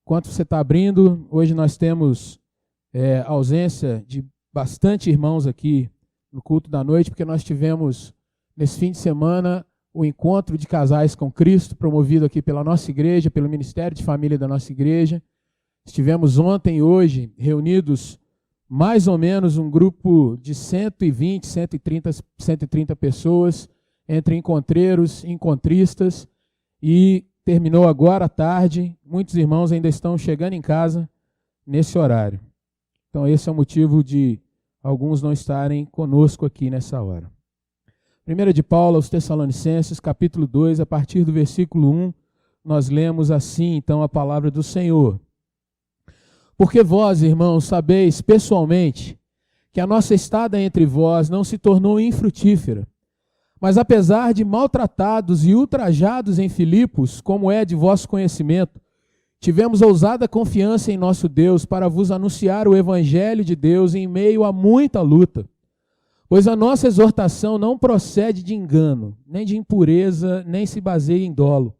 Enquanto você está abrindo, hoje nós temos ausência de bastante irmãos aqui no culto da noite, porque nós tivemos, nesse fim de semana, o encontro de casais com Cristo, promovido aqui pela nossa igreja, pelo Ministério de Família da nossa igreja. Estivemos ontem e hoje reunidos mais ou menos um grupo de 120, 130 pessoas, entre encontreiros e encontristas, e terminou agora à tarde. Muitos irmãos ainda estão chegando em casa nesse horário. Então esse é o motivo de alguns não estarem conosco aqui nessa hora. 1 de Paulo aos Tessalonicenses, capítulo 2, a partir do versículo 1, nós lemos assim, então, a palavra do Senhor. Porque vós, irmãos, sabeis pessoalmente que a nossa estada entre vós não se tornou infrutífera, mas apesar de maltratados e ultrajados em Filipos, como é de vosso conhecimento, tivemos ousada confiança em nosso Deus para vos anunciar o Evangelho de Deus em meio a muita luta. Pois a nossa exortação não procede de engano, nem de impureza, nem se baseia em dolo.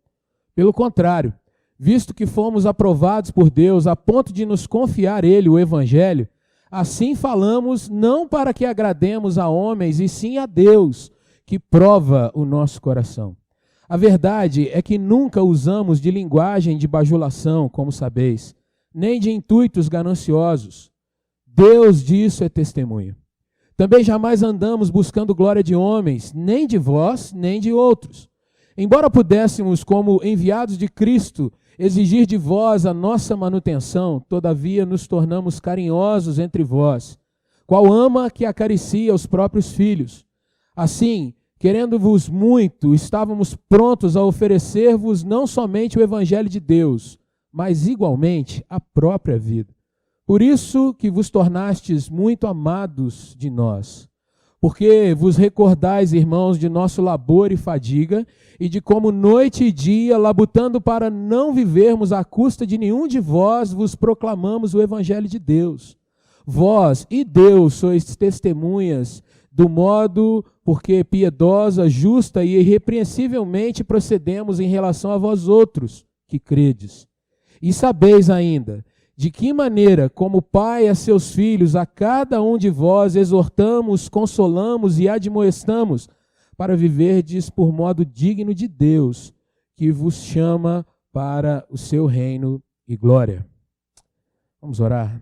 Pelo contrário, visto que fomos aprovados por Deus a ponto de nos confiar Ele o Evangelho, assim falamos não para que agrademos a homens, e sim a Deus, que prova o nosso coração. A verdade é que nunca usamos de linguagem de bajulação, como sabeis, nem de intuitos gananciosos. Deus disso é testemunha. Também jamais andamos buscando glória de homens, nem de vós, nem de outros. Embora pudéssemos, como enviados de Cristo, exigir de vós a nossa manutenção, todavia nos tornamos carinhosos entre vós, qual ama que acaricia os próprios filhos. Assim, querendo-vos muito, estávamos prontos a oferecer-vos não somente o Evangelho de Deus, mas igualmente a própria vida. Por isso que vos tornastes muito amados de nós, porque vos recordais, irmãos, de nosso labor e fadiga, e de como noite e dia, labutando para não vivermos à custa de nenhum de vós, vos proclamamos o Evangelho de Deus. Vós e Deus sois testemunhas do modo porque piedosa, justa e irrepreensivelmente procedemos em relação a vós outros que credes. E sabeis ainda de que maneira, como pai a seus filhos, a cada um de vós exortamos, consolamos e admoestamos para viverdes por modo digno de Deus, que vos chama para o seu reino e glória. Vamos orar.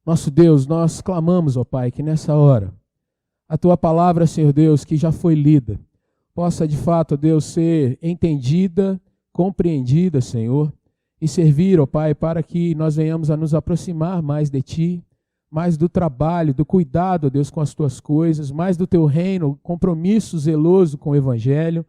Nosso Deus, nós clamamos, ó Pai, que nessa hora a Tua palavra, Senhor Deus, que já foi lida, possa de fato, ó Deus, ser entendida, compreendida, Senhor, e servir, ó Pai, para que nós venhamos a nos aproximar mais de Ti, mais do trabalho, do cuidado, ó Deus, com as Tuas coisas, mais do Teu reino, compromisso zeloso com o Evangelho,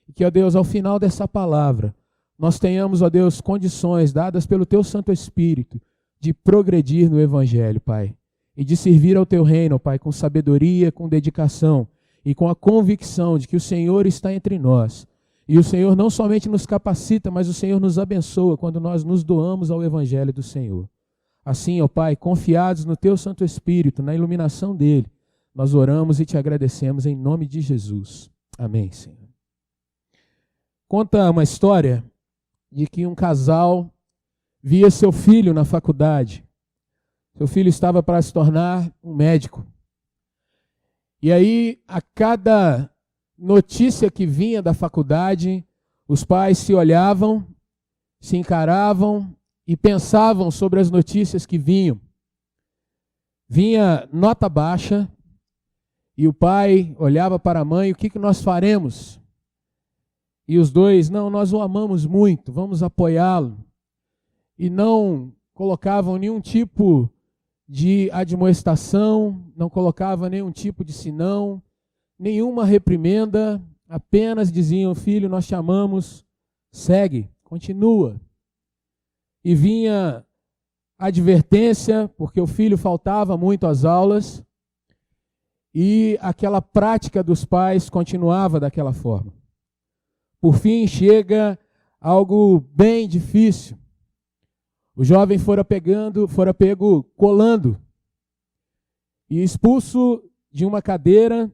e que, ó Deus, ao final dessa palavra, nós tenhamos, ó Deus, condições dadas pelo Teu Santo Espírito, de progredir no Evangelho, Pai, e de servir ao Teu reino, Pai, com sabedoria, com dedicação e com a convicção de que o Senhor está entre nós. E o Senhor não somente nos capacita, mas o Senhor nos abençoa quando nós nos doamos ao Evangelho do Senhor. Assim, ó Pai, confiados no Teu Santo Espírito, na iluminação dEle, nós oramos e Te agradecemos em nome de Jesus. Amém, Senhor. Conta uma história de que um casal via seu filho na faculdade. Seu filho estava para se tornar um médico. E aí, a cada notícia que vinha da faculdade, os pais se olhavam, se encaravam e pensavam sobre as notícias que vinham. Vinha nota baixa e o pai olhava para a mãe: o que nós faremos? E os dois: não, nós o amamos muito, vamos apoiá-lo. E não colocavam nenhum tipo de admoestação, não colocavam nenhum tipo de senão, nenhuma reprimenda, apenas diziam: filho, nós te amamos, segue, continua. E vinha advertência, porque o filho faltava muito às aulas, e aquela prática dos pais continuava daquela forma. Por fim, chega algo bem difícil. O jovem fora pego colando e expulso de uma cadeira,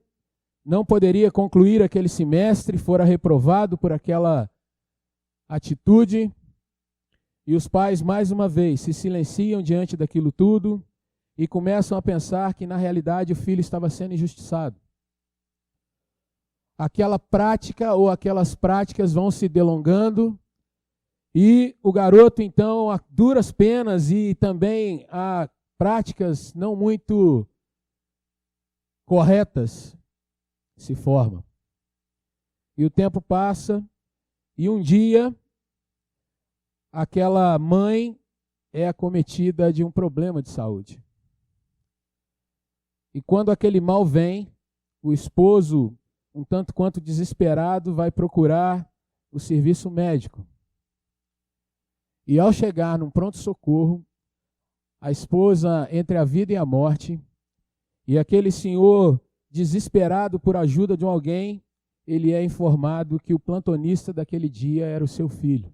não poderia concluir aquele semestre, fora reprovado por aquela atitude. E os pais, mais uma vez, se silenciam diante daquilo tudo e começam a pensar que, na realidade, o filho estava sendo injustiçado. Aquela prática ou aquelas práticas vão se delongando e o garoto, então, a duras penas e também a práticas não muito corretas se formam. E o tempo passa e um dia aquela mãe é acometida de um problema de saúde. E quando aquele mal vem, o esposo, um tanto quanto desesperado, vai procurar o serviço médico. E ao chegar num pronto-socorro, a esposa entre a vida e a morte, e aquele senhor desesperado por ajuda de alguém, ele é informado que o plantonista daquele dia era o seu filho.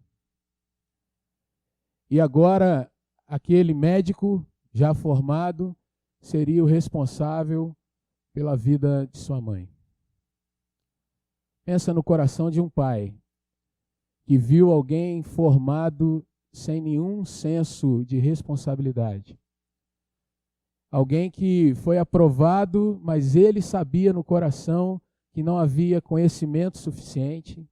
E agora, aquele médico já formado seria o responsável pela vida de sua mãe. Pensa no coração de um pai que viu alguém formado sem nenhum senso de responsabilidade. Alguém que foi aprovado, mas ele sabia no coração que não havia conhecimento suficiente,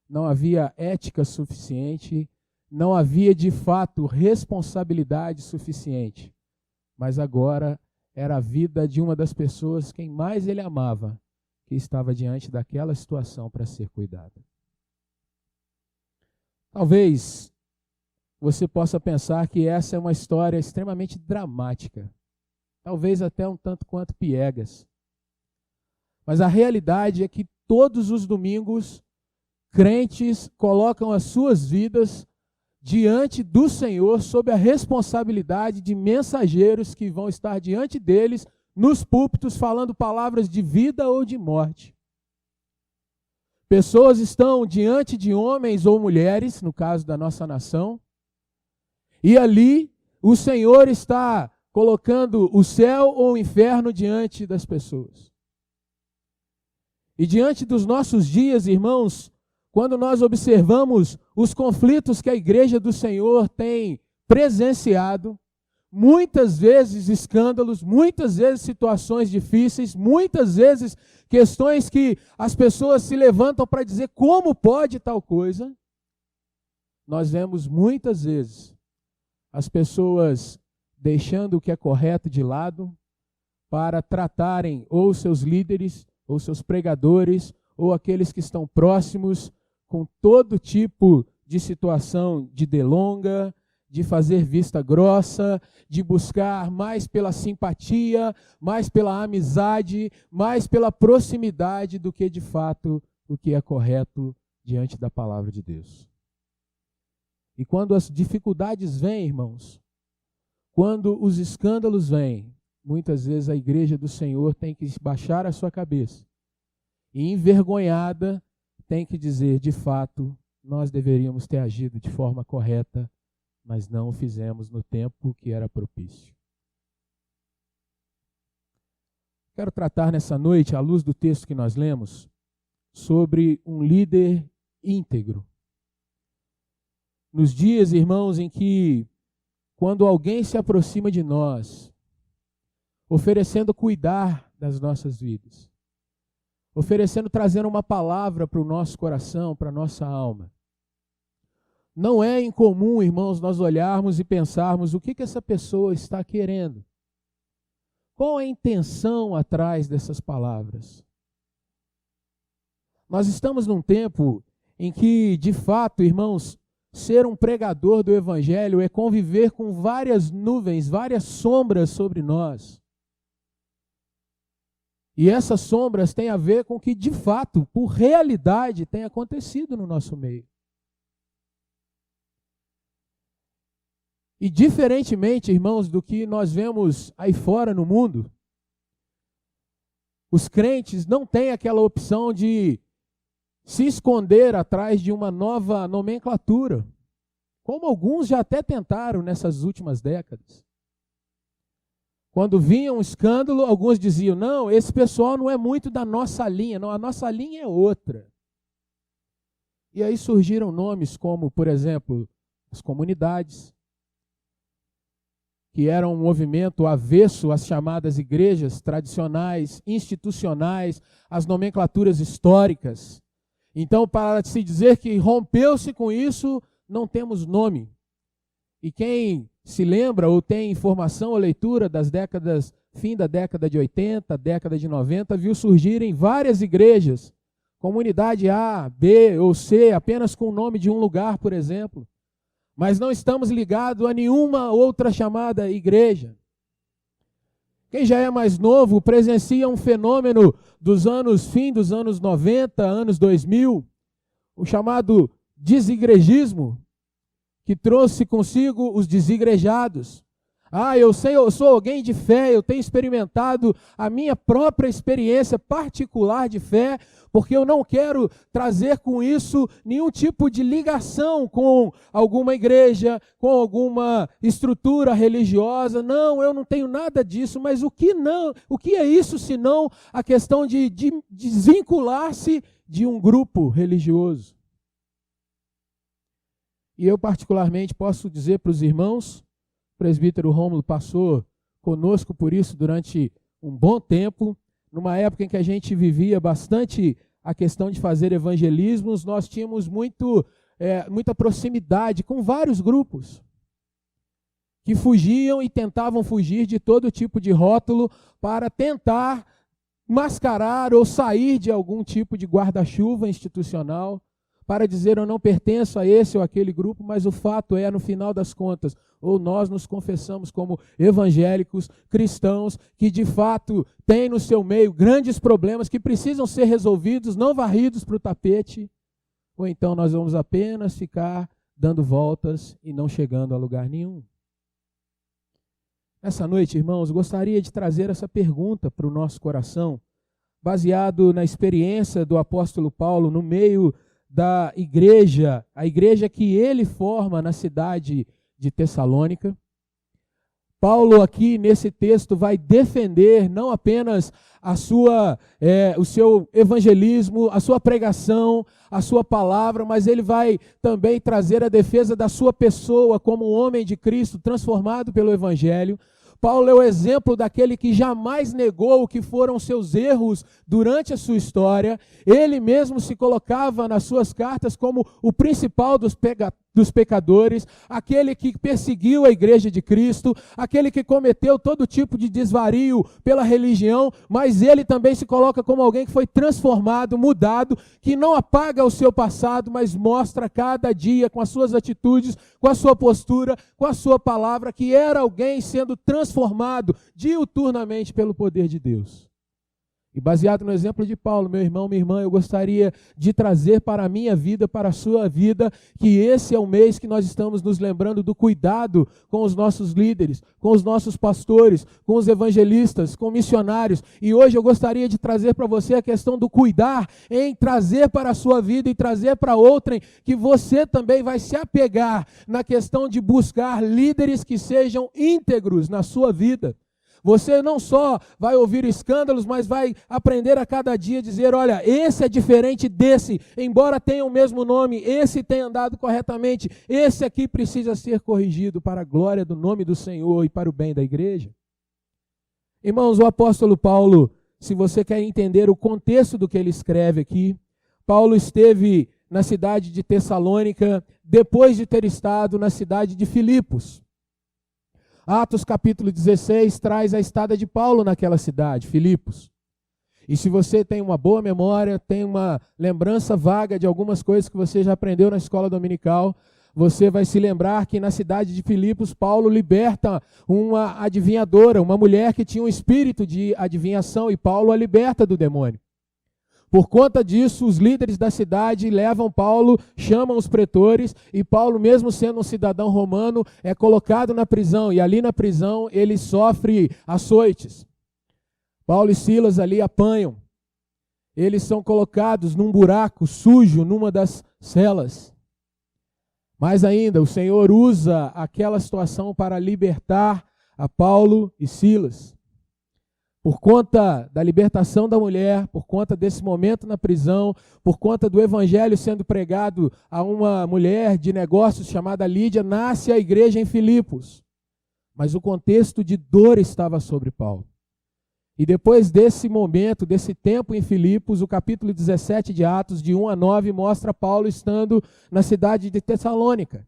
não havia ética suficiente, não havia de fato responsabilidade suficiente. Mas agora era a vida de uma das pessoas quem mais ele amava, que estava diante daquela situação para ser cuidada. Talvez você possa pensar que essa é uma história extremamente dramática, talvez até um tanto quanto piegas. Mas a realidade é que todos os domingos, crentes colocam as suas vidas diante do Senhor sob a responsabilidade de mensageiros que vão estar diante deles nos púlpitos falando palavras de vida ou de morte. Pessoas estão diante de homens ou mulheres, no caso da nossa nação, e ali o Senhor está colocando o céu ou o inferno diante das pessoas. E diante dos nossos dias, irmãos, quando nós observamos os conflitos que a igreja do Senhor tem presenciado, muitas vezes escândalos, muitas vezes situações difíceis, muitas vezes questões que as pessoas se levantam para dizer como pode tal coisa, nós vemos muitas vezes as pessoas deixando o que é correto de lado para tratarem ou seus líderes, ou seus pregadores, ou aqueles que estão próximos, com todo tipo de situação de delonga, de fazer vista grossa, de buscar mais pela simpatia, mais pela amizade, mais pela proximidade do que de fato o que é correto diante da palavra de Deus. E quando as dificuldades vêm, irmãos, quando os escândalos vêm, muitas vezes a igreja do Senhor tem que baixar a sua cabeça e, envergonhada, tem que dizer, de fato, nós deveríamos ter agido de forma correta, mas não o fizemos no tempo que era propício. Quero tratar nessa noite, à luz do texto que nós lemos, sobre um líder íntegro. Nos dias, irmãos, em que, quando alguém se aproxima de nós, oferecendo cuidar das nossas vidas, oferecendo, trazendo uma palavra para o nosso coração, para a nossa alma, não é incomum, irmãos, nós olharmos e pensarmos o que essa pessoa está querendo. Qual é a intenção atrás dessas palavras? Nós estamos num tempo em que, de fato, irmãos, ser um pregador do Evangelho é conviver com várias nuvens, várias sombras sobre nós. E essas sombras têm a ver com o que, de fato, por realidade, tem acontecido no nosso meio. E diferentemente, irmãos, do que nós vemos aí fora no mundo, os crentes não têm aquela opção de se esconder atrás de uma nova nomenclatura, como alguns já até tentaram nessas últimas décadas. Quando vinha um escândalo, alguns diziam, não, esse pessoal não é muito da nossa linha, não, a nossa linha é outra. E aí surgiram nomes como, por exemplo, as comunidades, que eram um movimento avesso às chamadas igrejas tradicionais, institucionais, às nomenclaturas históricas. Então, para se dizer que rompeu-se com isso, não temos nome. E quem se lembra ou tem informação ou leitura das décadas, fim da década de 80, década de 90, viu surgirem várias igrejas, comunidade A, B ou C, apenas com o nome de um lugar, por exemplo. Mas não estamos ligados a nenhuma outra chamada igreja. Quem já é mais novo presencia um fenômeno fim dos anos 90, anos 2000, o chamado desigrejismo, que trouxe consigo os desigrejados. Eu sou alguém de fé, eu tenho experimentado a minha própria experiência particular de fé, porque eu não quero trazer com isso nenhum tipo de ligação com alguma igreja, com alguma estrutura religiosa. Não, eu não tenho nada disso, mas o que é isso senão a questão de desvincular-se de um grupo religioso? E eu particularmente posso dizer para os irmãos, o presbítero Rômulo passou conosco por isso durante um bom tempo, numa época em que a gente vivia bastante a questão de fazer evangelismos, nós tínhamos muita proximidade com vários grupos que fugiam e tentavam fugir de todo tipo de rótulo para tentar mascarar ou sair de algum tipo de guarda-chuva institucional, para dizer eu não pertenço a esse ou aquele grupo, mas o fato é, no final das contas, ou nós nos confessamos como evangélicos, cristãos, que de fato têm no seu meio grandes problemas que precisam ser resolvidos, não varridos para o tapete, ou então nós vamos apenas ficar dando voltas e não chegando a lugar nenhum. Nessa noite, irmãos, gostaria de trazer essa pergunta para o nosso coração, baseado na experiência do apóstolo Paulo no meio da igreja, a igreja que ele forma na cidade de Tessalônica. Paulo aqui nesse texto vai defender não apenas o seu evangelismo, a sua pregação, a sua palavra, mas ele vai também trazer a defesa da sua pessoa como um homem de Cristo transformado pelo evangelho. Paulo é o exemplo daquele que jamais negou o que foram seus erros durante a sua história. Ele mesmo se colocava nas suas cartas como o principal dos pecadores, aquele que perseguiu a igreja de Cristo, aquele que cometeu todo tipo de desvario pela religião, mas ele também se coloca como alguém que foi transformado, mudado, que não apaga o seu passado, mas mostra cada dia com as suas atitudes, com a sua postura, com a sua palavra, que era alguém sendo transformado diuturnamente pelo poder de Deus. E baseado no exemplo de Paulo, meu irmão, minha irmã, eu gostaria de trazer para a minha vida, para a sua vida, que esse é o mês que nós estamos nos lembrando do cuidado com os nossos líderes, com os nossos pastores, com os evangelistas, com missionários. E hoje eu gostaria de trazer para você a questão do cuidar em trazer para a sua vida e trazer para outrem, que você também vai se apegar na questão de buscar líderes que sejam íntegros na sua vida. Você não só vai ouvir escândalos, mas vai aprender a cada dia dizer, olha, esse é diferente desse, embora tenha o mesmo nome, esse tem andado corretamente, esse aqui precisa ser corrigido para a glória do nome do Senhor e para o bem da igreja. Irmãos, o apóstolo Paulo, se você quer entender o contexto do que ele escreve aqui, Paulo esteve na cidade de Tessalônica depois de ter estado na cidade de Filipos. Atos capítulo 16 traz a estada de Paulo naquela cidade, Filipos. E se você tem uma boa memória, tem uma lembrança vaga de algumas coisas que você já aprendeu na escola dominical, você vai se lembrar que na cidade de Filipos, Paulo liberta uma adivinhadora, uma mulher que tinha um espírito de adivinhação, e Paulo a liberta do demônio. Por conta disso, os líderes da cidade levam Paulo, chamam os pretores, e Paulo, mesmo sendo um cidadão romano, é colocado na prisão, e ali na prisão ele sofre açoites. Paulo e Silas ali apanham. Eles são colocados num buraco sujo, numa das celas. Mais ainda, o Senhor usa aquela situação para libertar a Paulo e Silas. por conta da libertação da mulher, por conta desse momento na prisão, por conta do evangelho sendo pregado a uma mulher de negócios chamada Lídia, nasce a igreja em Filipos. Mas o contexto de dor estava sobre Paulo. E depois desse momento, desse tempo em Filipos, o capítulo 17 de Atos, de 1 a 9, mostra Paulo estando na cidade de Tessalônica.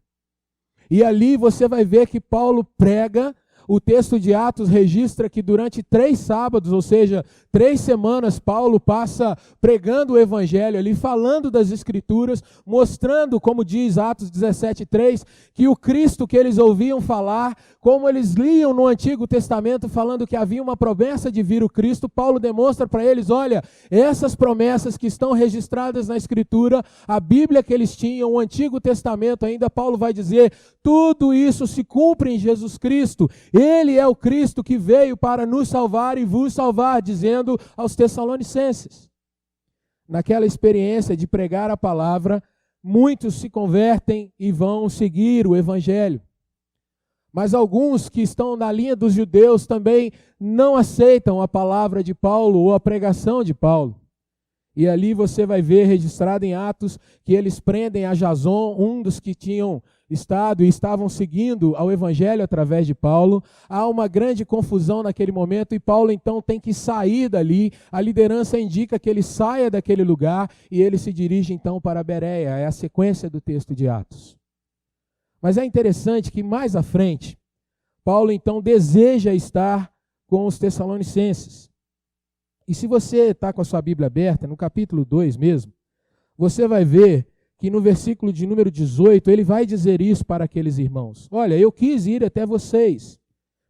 E ali você vai ver que Paulo prega. O texto de Atos registra que durante 3 sábados, ou seja, 3 semanas, Paulo passa pregando o evangelho ali, falando das escrituras, mostrando, como diz Atos 17:3, que o Cristo que eles ouviam falar, como eles liam no Antigo Testamento falando que havia uma promessa de vir o Cristo, Paulo demonstra para eles, olha, essas promessas que estão registradas na escritura, a Bíblia que eles tinham, o Antigo Testamento ainda, Paulo vai dizer, tudo isso se cumpre em Jesus Cristo. Ele é o Cristo que veio para nos salvar e vos salvar, dizendo aos Tessalonicenses. Naquela experiência de pregar a palavra, muitos se convertem e vão seguir o evangelho. Mas alguns que estão na linha dos judeus também não aceitam a palavra de Paulo ou a pregação de Paulo. E ali você vai ver registrado em Atos que eles prendem a Jason, um dos que tinham estado e estavam seguindo ao evangelho através de Paulo. Há uma grande confusão naquele momento e Paulo então tem que sair dali. A liderança indica que ele saia daquele lugar e ele se dirige então para Bereia. É a sequência do texto de Atos. Mas é interessante que mais à frente, Paulo então deseja estar com os Tessalonicenses. E se você está com a sua Bíblia aberta, no capítulo 2 mesmo, você vai ver que no versículo de número 18, ele vai dizer isso para aqueles irmãos. Olha, eu quis ir até vocês,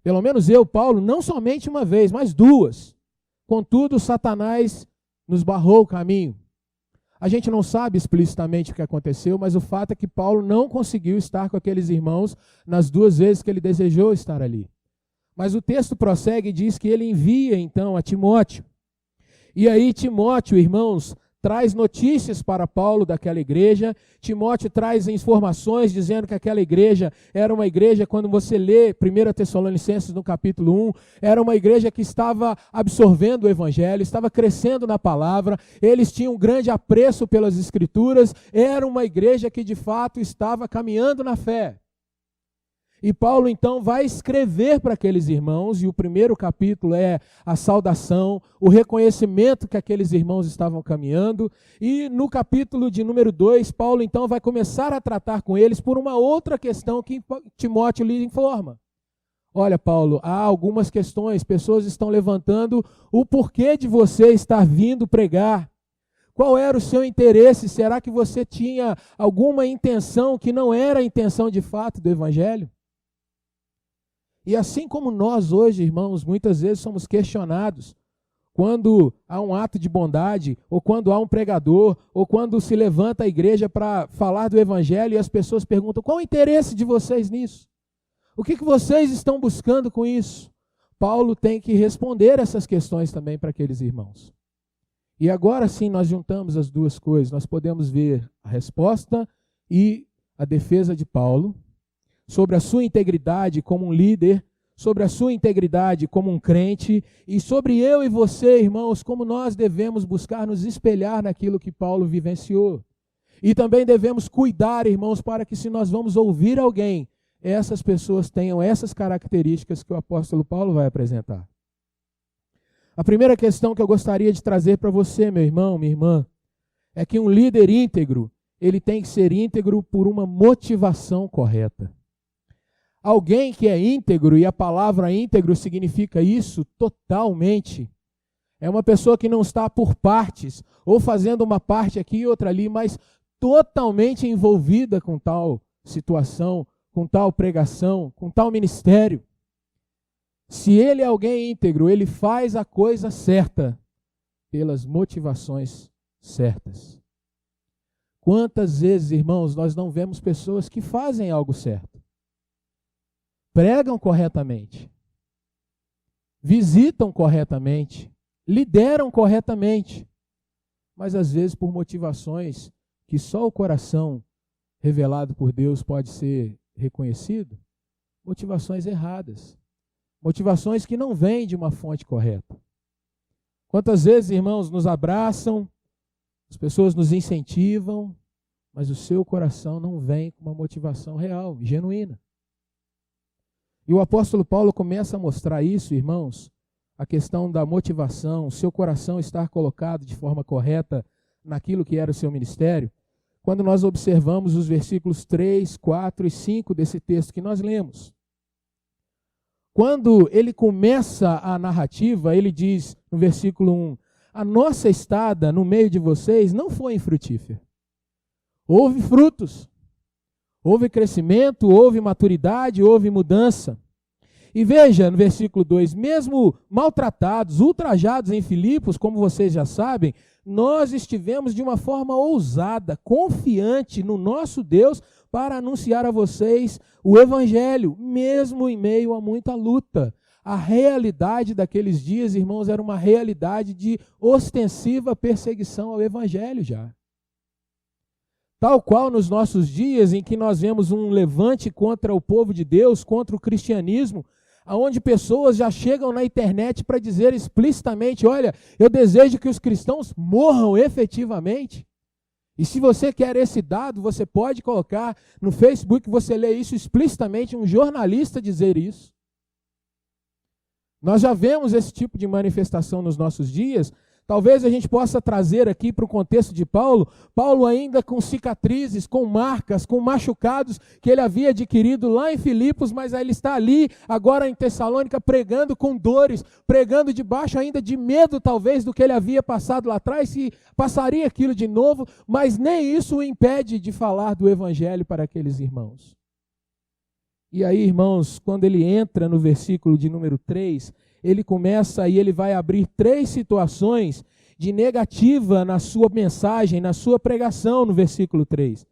pelo menos eu, Paulo, não somente uma vez, mas 2. Contudo, Satanás nos barrou o caminho. A gente não sabe explicitamente o que aconteceu, mas o fato é que Paulo não conseguiu estar com aqueles irmãos nas 2 vezes que ele desejou estar ali. Mas o texto prossegue e diz que ele envia então a Timóteo. E aí Timóteo, irmãos, traz notícias para Paulo daquela igreja. Timóteo traz informações dizendo que aquela igreja era uma igreja, quando você lê 1 Tessalonicenses no capítulo 1, era uma igreja que estava absorvendo o evangelho, estava crescendo na palavra, eles tinham um grande apreço pelas escrituras, era uma igreja que de fato estava caminhando na fé. E Paulo então vai escrever para aqueles irmãos, e o primeiro capítulo é a saudação, o reconhecimento que aqueles irmãos estavam caminhando, e no capítulo de número 2, Paulo então vai começar a tratar com eles por uma outra questão que Timóteo lhe informa. Olha, Paulo, há algumas questões, pessoas estão levantando o porquê de você estar vindo pregar. Qual era o seu interesse? Será que você tinha alguma intenção que não era a intenção de fato do evangelho? E assim como nós hoje, irmãos, muitas vezes somos questionados quando há um ato de bondade, ou quando há um pregador, ou quando se levanta a igreja para falar do evangelho e as pessoas perguntam, qual o interesse de vocês nisso? O que vocês estão buscando com isso? Paulo tem que responder essas questões também para aqueles irmãos. E agora sim nós juntamos as 2 coisas, nós podemos ver a resposta e a defesa de Paulo, sobre a sua integridade como um líder, sobre a sua integridade como um crente, e sobre eu e você, irmãos, como nós devemos buscar nos espelhar naquilo que Paulo vivenciou. E também devemos cuidar, irmãos, para que se nós vamos ouvir alguém, essas pessoas tenham essas características que o apóstolo Paulo vai apresentar. A primeira questão que eu gostaria de trazer para você, meu irmão, minha irmã, é que um líder íntegro, ele tem que ser íntegro por uma motivação correta. Alguém que é íntegro, e a palavra íntegro significa isso totalmente, é uma pessoa que não está por partes, ou fazendo uma parte aqui e outra ali, mas totalmente envolvida com tal situação, com tal pregação, com tal ministério. Se ele é alguém íntegro, ele faz a coisa certa, pelas motivações certas. Quantas vezes, irmãos, nós não vemos pessoas que fazem algo certo? Pregam corretamente, visitam corretamente, lideram corretamente, mas às vezes por motivações que só o coração revelado por Deus pode ser reconhecido, motivações erradas, motivações que não vêm de uma fonte correta. Quantas vezes, irmãos, nos abraçam, as pessoas nos incentivam, mas o seu coração não vem com uma motivação real, genuína. E o apóstolo Paulo começa a mostrar isso, irmãos, a questão da motivação, o seu coração estar colocado de forma correta naquilo que era o seu ministério, quando nós observamos os versículos 3, 4 e 5 desse texto que nós lemos. Quando ele começa a narrativa, ele diz no versículo 1, a nossa estada no meio de vocês não foi infrutífera. Houve frutos, houve crescimento, houve maturidade, houve mudança. E veja no versículo 2, mesmo maltratados, ultrajados em Filipos, como vocês já sabem, nós estivemos de uma forma ousada, confiante no nosso Deus para anunciar a vocês o Evangelho, mesmo em meio a muita luta. A realidade daqueles dias, irmãos, era uma realidade de ostensiva perseguição ao Evangelho já. Tal qual nos nossos dias em que nós vemos um levante contra o povo de Deus, contra o cristianismo, onde pessoas já chegam na internet para dizer explicitamente, olha, eu desejo que os cristãos morram efetivamente. E se você quer esse dado, você pode colocar no Facebook, você lê isso explicitamente, um jornalista dizer isso. Nós já vemos esse tipo de manifestação nos nossos dias. Talvez a gente possa trazer aqui para o contexto de Paulo, Paulo ainda com cicatrizes, com marcas, com machucados que ele havia adquirido lá em Filipos, mas ele está ali agora em Tessalônica pregando com dores, pregando debaixo ainda de medo talvez do que ele havia passado lá atrás, se passaria aquilo de novo, mas nem isso o impede de falar do evangelho para aqueles irmãos. E aí, irmãos, quando ele entra no versículo de número 3, ele começa e ele vai abrir 3 situações de negativa na sua mensagem, na sua pregação, no versículo 3.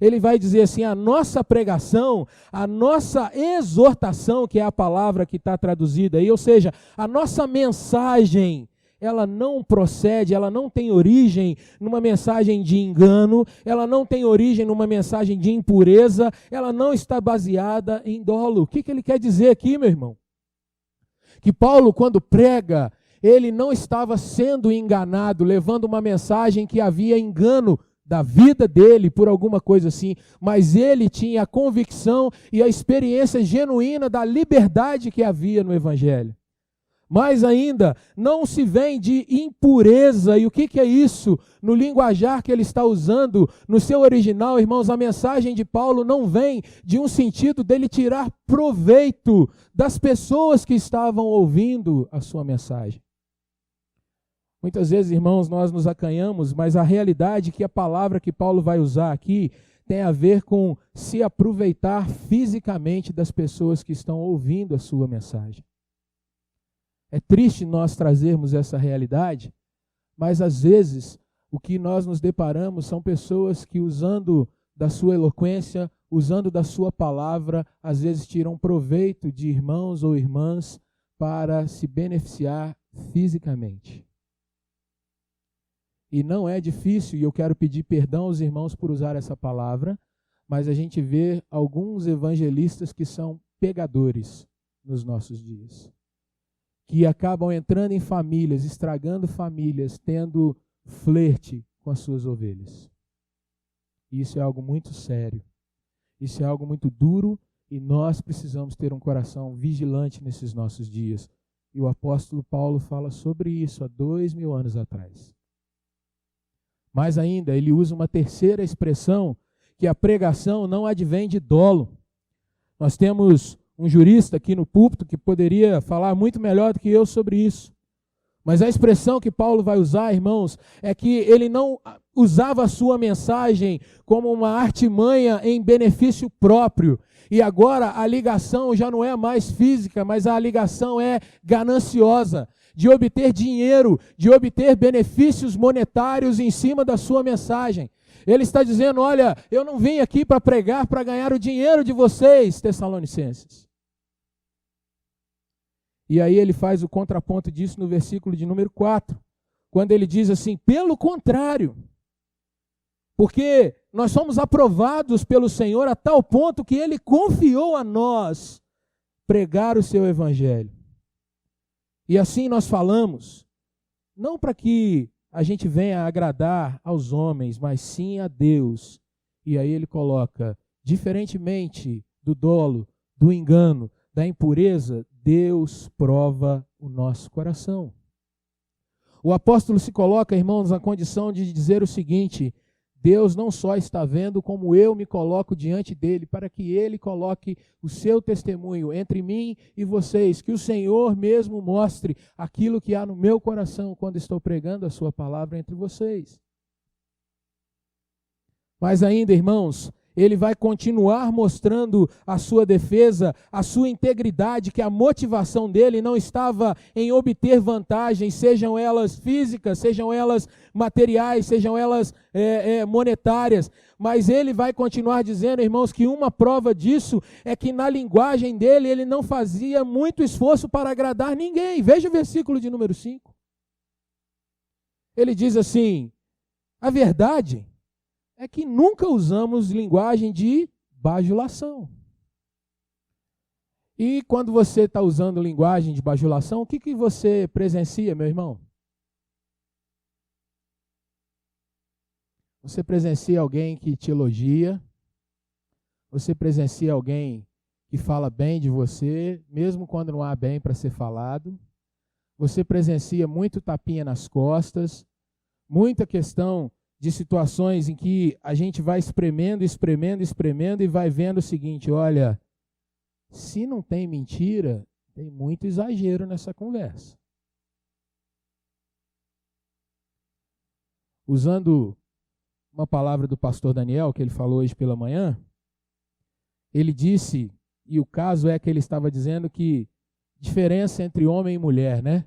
Ele vai dizer assim, a nossa pregação, a nossa exortação, que é a palavra que está traduzida aí, ou seja, a nossa mensagem, ela não procede, ela não tem origem numa mensagem de engano, ela não tem origem numa mensagem de impureza, ela não está baseada em dolo. O que ele quer dizer aqui, meu irmão? Que Paulo, quando prega, ele não estava sendo enganado, levando uma mensagem que havia engano da vida dele, por alguma coisa assim, mas ele tinha a convicção e a experiência genuína da liberdade que havia no Evangelho. Mais ainda, não se vem de impureza. E o que é isso? No linguajar que ele está usando, no seu original, irmãos, a mensagem de Paulo não vem de um sentido dele tirar proveito das pessoas que estavam ouvindo a sua mensagem. Muitas vezes, irmãos, nós nos acanhamos, mas a realidade é que a palavra que Paulo vai usar aqui tem a ver com se aproveitar fisicamente das pessoas que estão ouvindo a sua mensagem. É triste nós trazermos essa realidade, mas às vezes o que nós nos deparamos são pessoas que, usando da sua eloquência, usando da sua palavra, às vezes tiram proveito de irmãos ou irmãs para se beneficiar fisicamente. E não é difícil, e eu quero pedir perdão aos irmãos por usar essa palavra, mas a gente vê alguns evangelistas que são pegadores nos nossos dias, que acabam entrando em famílias, estragando famílias, tendo flerte com as suas ovelhas. Isso é algo muito sério. Isso é algo muito duro e nós precisamos ter um coração vigilante nesses nossos dias. E o apóstolo Paulo fala sobre isso há 2000 anos atrás. Mais ainda, ele usa uma terceira expressão, que a pregação não advém de dolo. Nós temos um jurista aqui no púlpito que poderia falar muito melhor do que eu sobre isso. Mas a expressão que Paulo vai usar, irmãos, é que ele não usava a sua mensagem como uma artimanha em benefício próprio. E agora a ligação já não é mais física, mas a ligação é gananciosa, de obter dinheiro, de obter benefícios monetários em cima da sua mensagem. Ele está dizendo, olha, eu não vim aqui para pregar, para ganhar o dinheiro de vocês, Tessalonicenses. E aí ele faz o contraponto disso no versículo de número 4, quando ele diz assim, pelo contrário, porque nós somos aprovados pelo Senhor a tal ponto que Ele confiou a nós pregar o seu Evangelho. E assim nós falamos, não para que a gente venha agradar aos homens, mas sim a Deus. E aí ele coloca, diferentemente do dolo, do engano, da impureza, Deus prova o nosso coração. O apóstolo se coloca, irmãos, na condição de dizer o seguinte: Deus não só está vendo, como eu me coloco diante dele, para que ele coloque o seu testemunho entre mim e vocês, que o Senhor mesmo mostre aquilo que há no meu coração quando estou pregando a sua palavra entre vocês. Mas ainda, irmãos, ele vai continuar mostrando a sua defesa, a sua integridade, que a motivação dele não estava em obter vantagens, sejam elas físicas, sejam elas materiais, sejam elas monetárias. Mas ele vai continuar dizendo, irmãos, que uma prova disso é que na linguagem dele ele não fazia muito esforço para agradar ninguém. Veja o versículo de número 5. Ele diz assim: a verdade é que nunca usamos linguagem de bajulação. E quando você está usando linguagem de bajulação, o que você presencia, meu irmão? Você presencia alguém que te elogia, você presencia alguém que fala bem de você, mesmo quando não há bem para ser falado. Você presencia muito tapinha nas costas, muita questão de situações em que a gente vai espremendo e vai vendo o seguinte: olha, se não tem mentira, tem muito exagero nessa conversa. Usando uma palavra do pastor Daniel, que ele falou hoje pela manhã, ele disse, e o caso é que ele estava dizendo que diferença entre homem e mulher, né?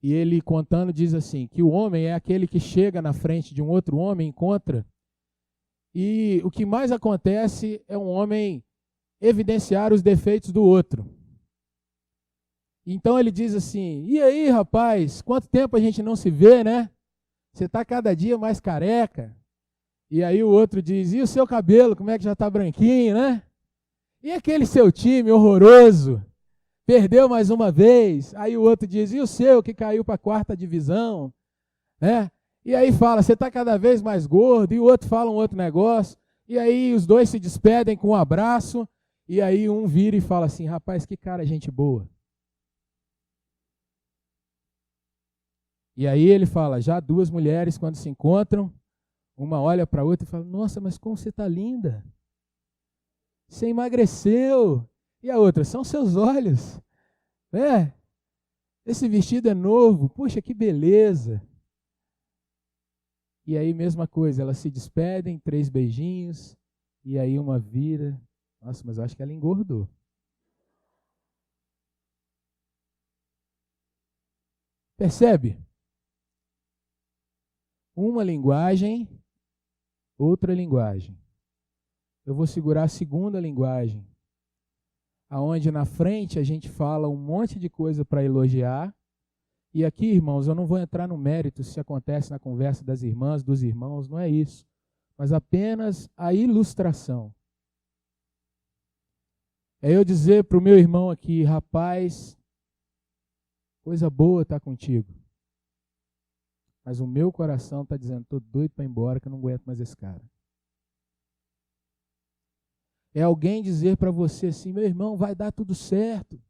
E ele contando diz assim, que o homem é aquele que chega na frente de um outro homem, encontra, e o que mais acontece é um homem evidenciar os defeitos do outro. Então ele diz assim: e aí, rapaz, quanto tempo a gente não se vê, né? Você está cada dia mais careca. E aí o outro diz: e o seu cabelo, como é que já está branquinho, né? E aquele seu time horroroso? Perdeu mais uma vez. Aí o outro diz: e o seu que caiu para a 4ª divisão? Né? E aí fala: você está cada vez mais gordo. E o outro fala um outro negócio. E aí os dois se despedem com um abraço. E aí um vira e fala assim: rapaz, que cara gente boa. E aí ele fala: já 2 mulheres quando se encontram, uma olha para a outra e fala: nossa, mas como você está linda. Você emagreceu. E a outra: são seus olhos. Esse vestido é novo. Puxa, que beleza. E aí, mesma coisa, elas se despedem, 3 beijinhos. E aí uma vira: nossa, mas eu acho que ela engordou. Percebe? Uma linguagem, outra linguagem. Eu vou segurar a 2ª linguagem, aonde na frente a gente fala um monte de coisa para elogiar. E aqui, irmãos, eu não vou entrar no mérito se acontece na conversa das irmãs, dos irmãos, não é isso. Mas apenas a ilustração. É eu dizer para o meu irmão aqui: rapaz, coisa boa estar contigo. Mas o meu coração está dizendo: estou doido para ir embora, que eu não aguento mais esse cara. É alguém dizer para você assim: meu irmão, vai dar tudo certo.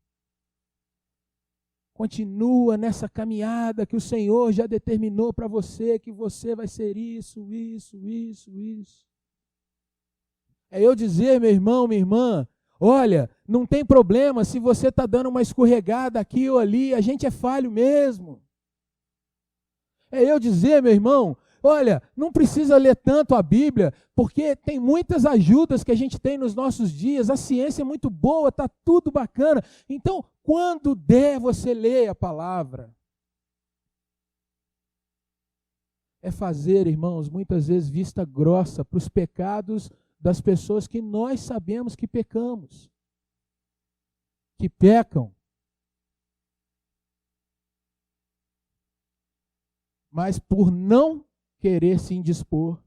Continua nessa caminhada que o Senhor já determinou para você, que você vai ser isso. É eu dizer, meu irmão, minha irmã: olha, não tem problema se você está dando uma escorregada aqui ou ali, a gente é falho mesmo. É eu dizer, meu irmão: olha, não precisa ler tanto a Bíblia, porque tem muitas ajudas que a gente tem nos nossos dias, a ciência é muito boa, está tudo bacana. Então, quando der, você lê a palavra. É fazer, irmãos, muitas vezes vista grossa para os pecados das pessoas que nós sabemos que pecamos, que pecam. Mas por não querer se indispor,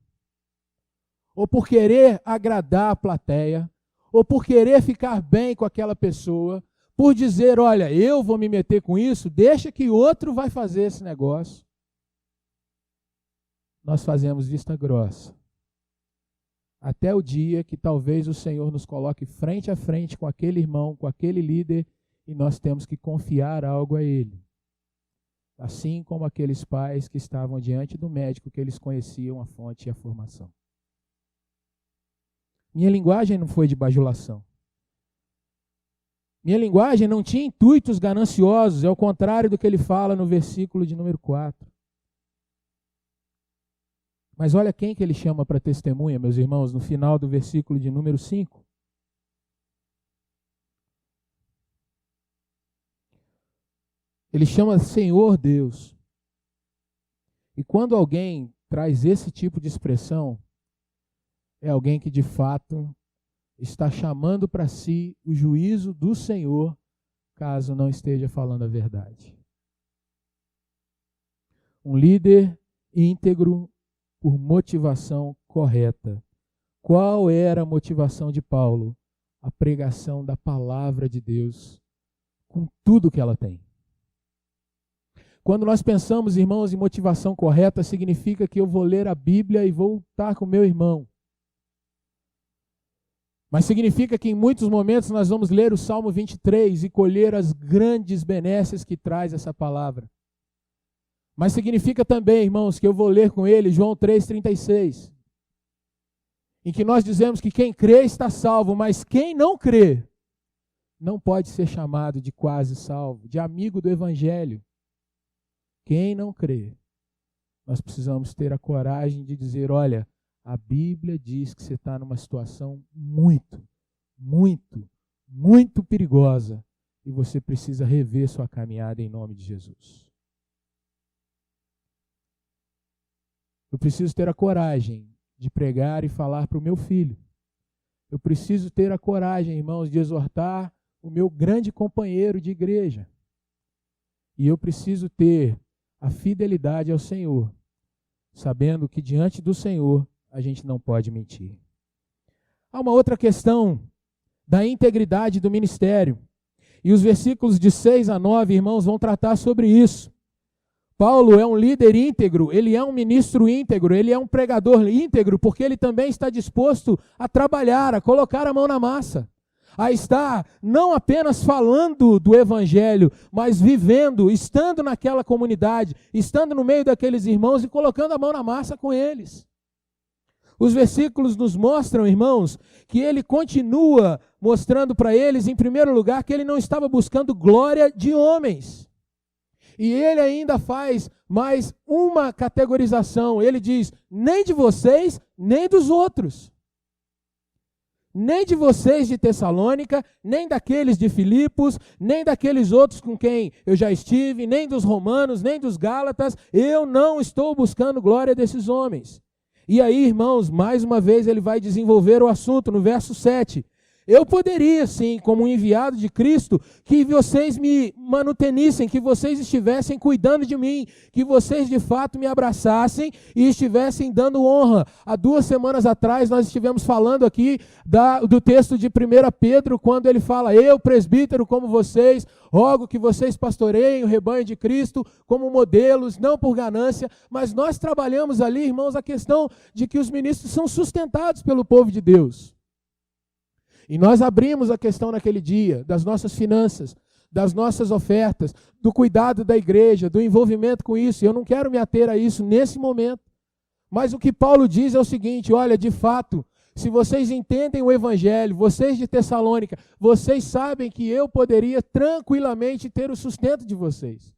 ou por querer agradar a plateia, ou por querer ficar bem com aquela pessoa, por dizer, olha, eu vou me meter com isso, deixa que outro vai fazer esse negócio. Nós fazemos vista grossa. Até o dia que talvez o Senhor nos coloque frente a frente com aquele irmão, com aquele líder, e nós temos que confiar algo a ele. Assim como aqueles pais que estavam diante do médico, que eles conheciam a fonte e a formação. Minha linguagem não foi de bajulação. Minha linguagem não tinha intuitos gananciosos, é o contrário do que ele fala no versículo de número 4. Mas olha quem que ele chama para testemunha, meus irmãos, no final do versículo de número 5. Ele chama Senhor Deus. E quando alguém traz esse tipo de expressão, é alguém que de fato está chamando para si o juízo do Senhor, caso não esteja falando a verdade. Um líder íntegro por motivação correta. Qual era a motivação de Paulo? A pregação da palavra de Deus, com tudo que ela tem. Quando nós pensamos, irmãos, em motivação correta, significa que eu vou ler a Bíblia e vou estar com meu irmão. Mas significa que em muitos momentos nós vamos ler o Salmo 23 e colher as grandes benesses que traz essa palavra. Mas significa também, irmãos, que eu vou ler com ele João 3,36, em que nós dizemos que quem crê está salvo, mas quem não crê não pode ser chamado de quase salvo, de amigo do Evangelho. Quem não crê, nós precisamos ter a coragem de dizer, olha, a Bíblia diz que você está numa situação muito, muito, muito perigosa e você precisa rever sua caminhada em nome de Jesus. Eu preciso ter a coragem de pregar e falar para o meu filho. Eu preciso ter a coragem, irmãos, de exortar o meu grande companheiro de igreja. E eu preciso ter a fidelidade ao Senhor, sabendo que diante do Senhor a gente não pode mentir. Há uma outra questão da integridade do ministério. E os versículos de 6 a 9, irmãos, vão tratar sobre isso. Paulo é um líder íntegro, ele é um ministro íntegro, ele é um pregador íntegro, porque ele também está disposto a trabalhar, a colocar a mão na massa, a estar não apenas falando do Evangelho, mas vivendo, estando naquela comunidade, estando no meio daqueles irmãos e colocando a mão na massa com eles. Os versículos nos mostram, irmãos, que ele continua mostrando para eles, em primeiro lugar, que ele não estava buscando glória de homens. E ele ainda faz mais uma categorização. Ele diz, nem de vocês, nem dos outros. Nem de vocês de Tessalônica, nem daqueles de Filipos, nem daqueles outros com quem eu já estive, nem dos romanos, nem dos gálatas. Eu não estou buscando glória desses homens. E aí, irmãos, mais uma vez ele vai desenvolver o assunto no verso 7. Eu poderia, sim, como um enviado de Cristo, que vocês me manutenissem, que vocês estivessem cuidando de mim, que vocês de fato me abraçassem e estivessem dando honra. Há 2 semanas atrás nós estivemos falando aqui do texto de 1 Pedro, quando ele fala, eu, presbítero como vocês, rogo que vocês pastoreiem o rebanho de Cristo como modelos, não por ganância, mas nós trabalhamos ali, irmãos, a questão de que os ministros são sustentados pelo povo de Deus. E nós abrimos a questão naquele dia das nossas finanças, das nossas ofertas, do cuidado da igreja, do envolvimento com isso. Eu não quero me ater a isso nesse momento. Mas o que Paulo diz é o seguinte, olha, de fato, se vocês entendem o Evangelho, vocês de Tessalônica, vocês sabem que eu poderia tranquilamente ter o sustento de vocês.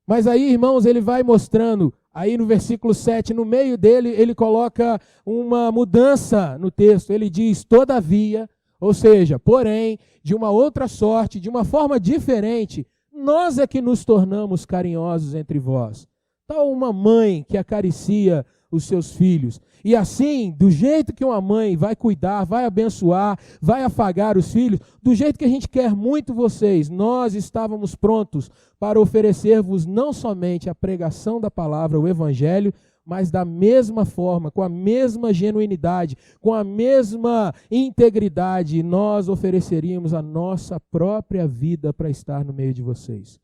Mas aí, irmãos, ele vai mostrando, aí no versículo 7, no meio dele, ele coloca uma mudança no texto. Ele diz, todavia, ou seja, porém, de uma outra sorte, de uma forma diferente, nós é que nos tornamos carinhosos entre vós. Tal uma mãe que acaricia os seus filhos. E assim, do jeito que uma mãe vai cuidar, vai abençoar, vai afagar os filhos, do jeito que a gente quer muito vocês, nós estávamos prontos para oferecer-vos não somente a pregação da palavra, o Evangelho, mas da mesma forma, com a mesma genuinidade, com a mesma integridade, nós ofereceríamos a nossa própria vida para estar no meio de vocês.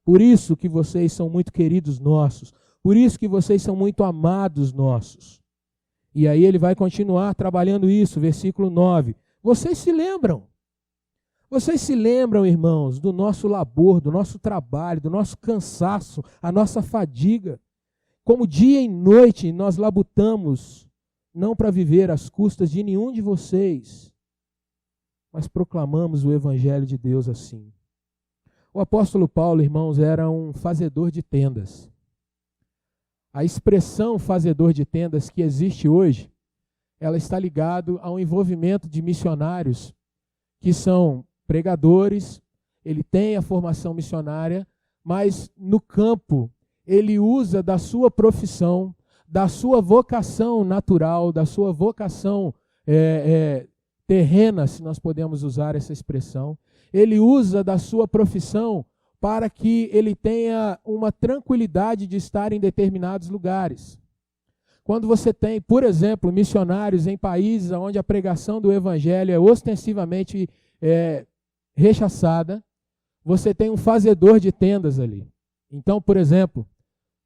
Por isso que vocês são muito queridos nossos, por isso que vocês são muito amados nossos. E aí ele vai continuar trabalhando isso, versículo 9. Vocês se lembram, irmãos, do nosso labor, do nosso trabalho, do nosso cansaço, a nossa fadiga. Como dia e noite nós labutamos, não para viver às custas de nenhum de vocês, mas proclamamos o Evangelho de Deus assim. O apóstolo Paulo, irmãos, era um fazedor de tendas. A expressão fazedor de tendas que existe hoje, ela está ligada ao envolvimento de missionários que são pregadores, ele tem a formação missionária, mas no campo ele usa da sua profissão, da sua vocação natural, da sua vocação terrena, se nós podemos usar essa expressão. Ele usa da sua profissão para que ele tenha uma tranquilidade de estar em determinados lugares. Quando você tem, por exemplo, missionários em países onde a pregação do evangelho é ostensivamente rechaçada, você tem um fazedor de tendas ali. Então, por exemplo,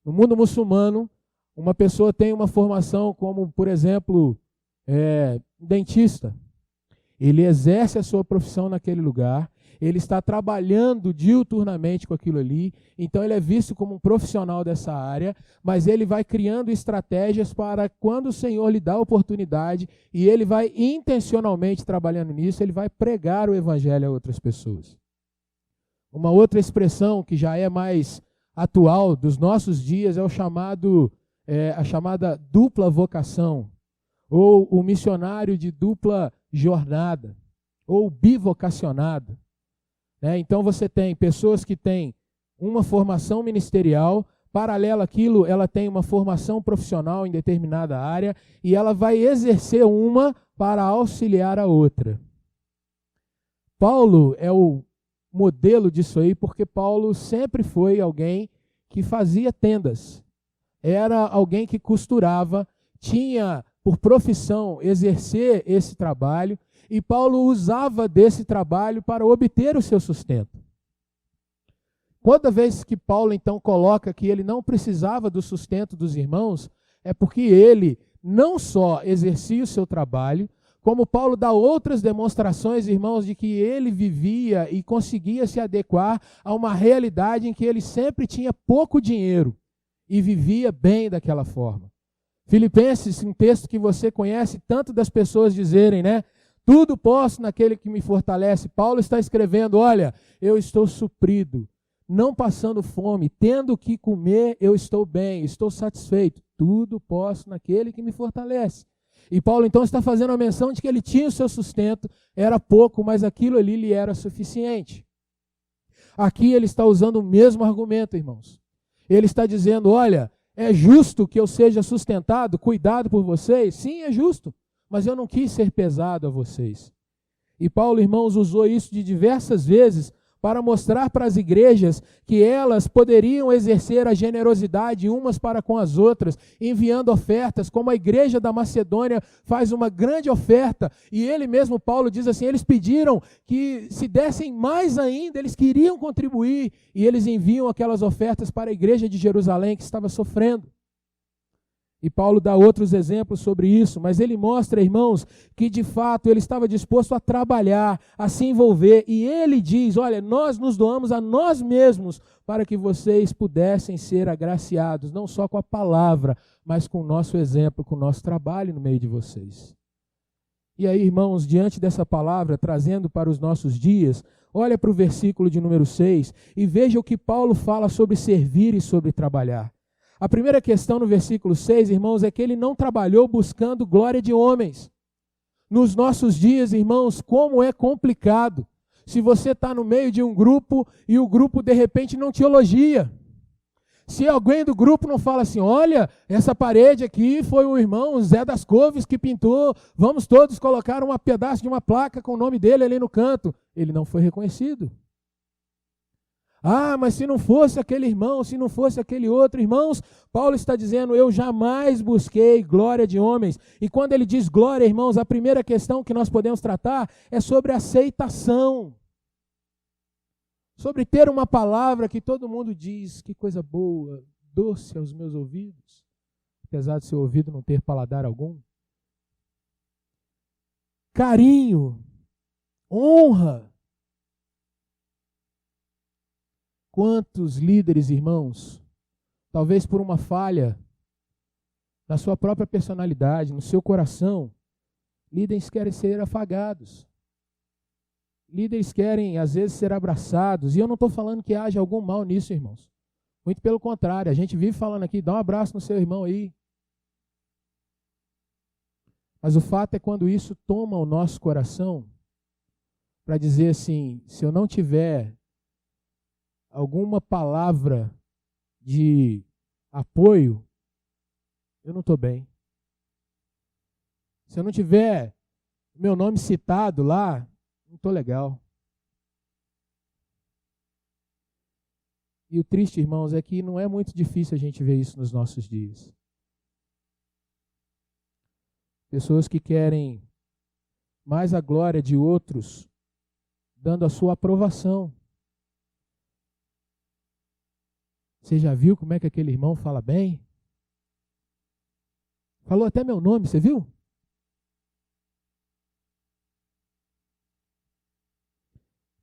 no mundo muçulmano, uma pessoa tem uma formação como, por exemplo, dentista. Ele exerce a sua profissão naquele lugar, ele está trabalhando diuturnamente com aquilo ali, então ele é visto como um profissional dessa área, mas ele vai criando estratégias para quando o Senhor lhe dá a oportunidade, e ele vai intencionalmente trabalhando nisso, ele vai pregar o evangelho a outras pessoas. Uma outra expressão que já é mais atual dos nossos dias é a chamada dupla vocação, ou o missionário de dupla jornada, ou bivocacionado. Então você tem pessoas que têm uma formação ministerial, paralela àquilo, ela tem uma formação profissional em determinada área, e ela vai exercer uma para auxiliar a outra. Paulo é o modelo disso aí, porque Paulo sempre foi alguém que fazia tendas. Era alguém que costurava, tinha por profissão exercer esse trabalho, e Paulo usava desse trabalho para obter o seu sustento. Toda vez que Paulo então coloca que ele não precisava do sustento dos irmãos, é porque ele não só exercia o seu trabalho, como Paulo dá outras demonstrações, irmãos, de que ele vivia e conseguia se adequar a uma realidade em que ele sempre tinha pouco dinheiro e vivia bem daquela forma. Filipenses, um texto que você conhece tanto das pessoas dizerem, tudo posso naquele que me fortalece. Paulo está escrevendo, olha, eu estou suprido, não passando fome, tendo o que comer, eu estou bem, estou satisfeito. Tudo posso naquele que me fortalece. E Paulo então está fazendo a menção de que ele tinha o seu sustento, era pouco, mas aquilo ali lhe era suficiente. Aqui ele está usando o mesmo argumento, irmãos. Ele está dizendo, olha, é justo que eu seja sustentado, cuidado por vocês? Sim, é justo, mas eu não quis ser pesado a vocês. E Paulo, irmãos, usou isso de diversas vezes para mostrar para as igrejas que elas poderiam exercer a generosidade umas para com as outras, enviando ofertas, como a igreja da Macedônia faz uma grande oferta, e ele mesmo, Paulo, diz assim, eles pediram que se dessem mais ainda, eles queriam contribuir, e eles enviam aquelas ofertas para a igreja de Jerusalém que estava sofrendo. E Paulo dá outros exemplos sobre isso, mas ele mostra, irmãos, que de fato ele estava disposto a trabalhar, a se envolver, e ele diz, olha, nós nos doamos a nós mesmos para que vocês pudessem ser agraciados, não só com a palavra, mas com o nosso exemplo, com o nosso trabalho no meio de vocês. E aí, irmãos, diante dessa palavra, trazendo para os nossos dias, olha para o versículo de número 6 e veja o que Paulo fala sobre servir e sobre trabalhar. A primeira questão no versículo 6, irmãos, é que ele não trabalhou buscando glória de homens. Nos nossos dias, irmãos, como é complicado se você está no meio de um grupo e o grupo de repente não te elogia. Se alguém do grupo não fala assim, olha, essa parede aqui foi o irmão Zé das Couves que pintou, vamos todos colocar um pedaço de uma placa com o nome dele ali no canto. Ele não foi reconhecido. Ah, mas se não fosse aquele irmão, se não fosse aquele outro, irmãos, Paulo está dizendo, eu jamais busquei glória de homens. E quando ele diz glória, irmãos, a primeira questão que nós podemos tratar é sobre aceitação. Sobre ter uma palavra que todo mundo diz, que coisa boa, doce aos meus ouvidos, apesar de seu ouvido não ter paladar algum. Carinho, honra. Quantos líderes, irmãos, talvez por uma falha na sua própria personalidade, no seu coração, líderes querem ser afagados. Líderes querem, às vezes, ser abraçados. E eu não estou falando que haja algum mal nisso, irmãos. Muito pelo contrário, a gente vive falando aqui, dá um abraço no seu irmão aí. Mas o fato é quando isso toma o nosso coração para dizer assim, se eu não tiver alguma palavra de apoio, eu não estou bem. Se eu não tiver meu nome citado lá, não estou legal. E o triste, irmãos, é que não é muito difícil a gente ver isso nos nossos dias. Pessoas que querem mais a glória de outros, dando a sua aprovação. Você já viu como é que aquele irmão fala bem? Falou até meu nome, você viu?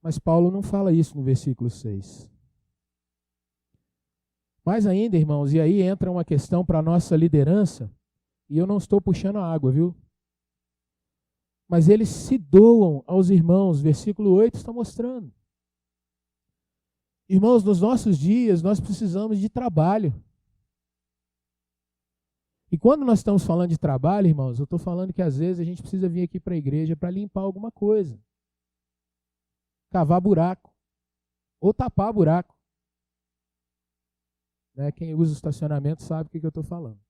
Mas Paulo não fala isso no versículo 6. Mais ainda, irmãos, e aí entra uma questão para a nossa liderança, e eu não estou puxando a água, viu? Mas eles se doam aos irmãos, versículo 8 está mostrando. Irmãos, nos nossos dias nós precisamos de trabalho. E quando nós estamos falando de trabalho, irmãos, eu estou falando que às vezes a gente precisa vir aqui para a igreja para limpar alguma coisa. Cavar buraco. Ou tapar buraco. Né? Quem usa o estacionamento sabe o que eu estou falando.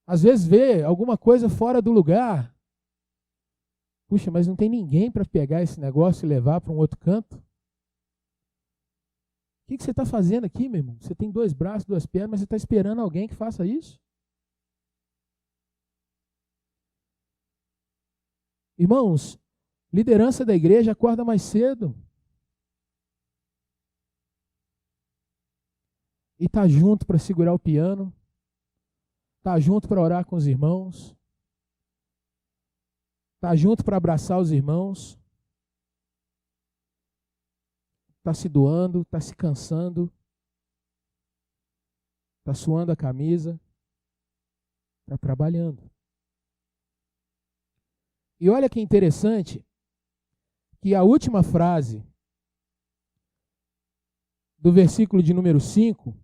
Às vezes vê alguma coisa fora do lugar. Puxa, mas não tem ninguém para pegar esse negócio e levar para um outro canto? O que você está fazendo aqui, meu irmão? Você tem 2 braços, 2 pernas, mas você está esperando alguém que faça isso? Irmãos, liderança da igreja acorda mais cedo. E está junto para segurar o piano. Está junto para orar com os irmãos. Está junto para abraçar os irmãos. Está se doando, está se cansando. Está suando a camisa. Está trabalhando. E olha que interessante, que a última frase do versículo de número 5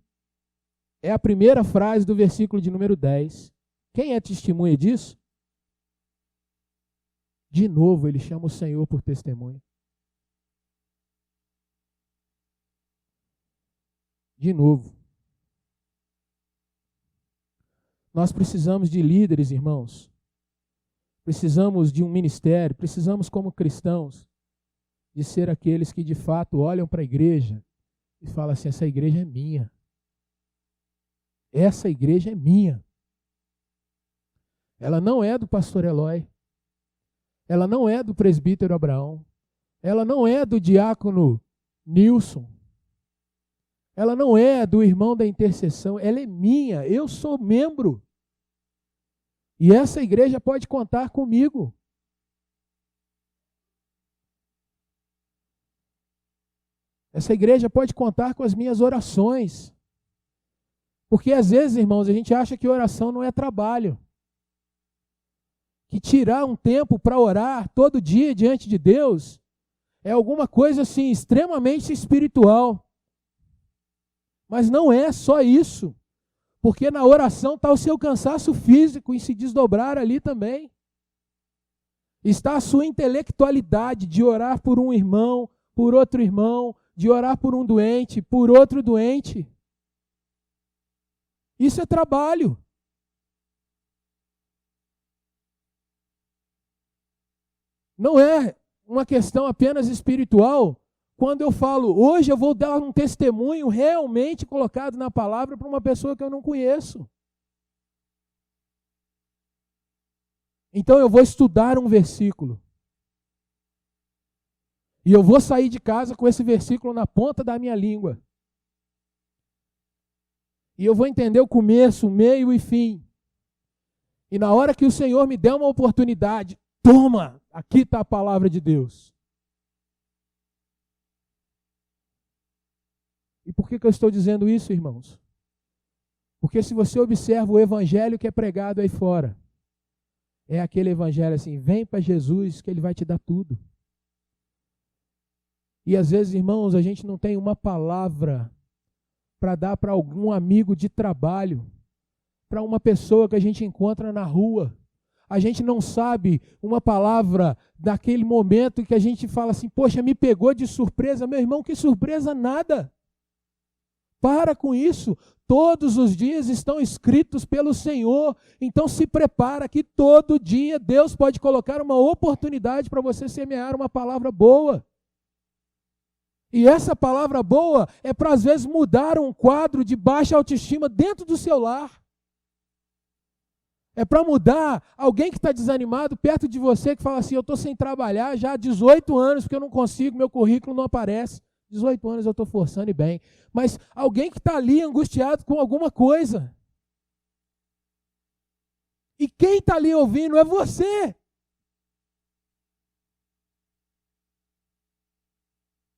é a primeira frase do versículo de número 10. Quem é testemunha disso? De novo, ele chama o Senhor por testemunha. De novo. Nós precisamos de líderes, irmãos. Precisamos de um ministério, precisamos como cristãos de ser aqueles que de fato olham para a igreja e falam assim, essa igreja é minha. Essa igreja é minha. Ela não é do pastor Eloy. Ela não é do presbítero Abraão. Ela não é do diácono Nilson. Ela não é do irmão da intercessão. Ela é minha. Eu sou membro. E essa igreja pode contar comigo. Essa igreja pode contar com as minhas orações. Porque às vezes, irmãos, a gente acha que oração não é trabalho. Que tirar um tempo para orar todo dia diante de Deus é alguma coisa assim extremamente espiritual. Mas não é só isso. Porque na oração está o seu cansaço físico em se desdobrar ali também. Está a sua intelectualidade de orar por um irmão, por outro irmão, de orar por um doente, por outro doente. Isso é trabalho. Não é uma questão apenas espiritual, quando eu falo, hoje eu vou dar um testemunho realmente colocado na palavra para uma pessoa que eu não conheço. Então eu vou estudar um versículo. E eu vou sair de casa com esse versículo na ponta da minha língua. E eu vou entender o começo, o meio e fim. E na hora que o Senhor me der uma oportunidade, toma, aqui está a palavra de Deus. E por que eu estou dizendo isso, irmãos? Porque se você observa o evangelho que é pregado aí fora, é aquele evangelho assim, vem para Jesus que Ele vai te dar tudo. E às vezes, irmãos, a gente não tem uma palavra para dar para algum amigo de trabalho, para uma pessoa que a gente encontra na rua. A gente não sabe uma palavra daquele momento que a gente fala assim, poxa, me pegou de surpresa. Meu irmão, que surpresa nada. Para com isso. Todos os dias estão escritos pelo Senhor. Então se prepara que todo dia Deus pode colocar uma oportunidade para você semear uma palavra boa. E essa palavra boa é para, às vezes, mudar um quadro de baixa autoestima dentro do seu lar. É para mudar alguém que está desanimado perto de você, que fala assim, eu estou sem trabalhar já há 18 anos, porque eu não consigo, meu currículo não aparece. 18 anos eu estou forçando e bem. Mas alguém que está ali angustiado com alguma coisa. E quem está ali ouvindo é você.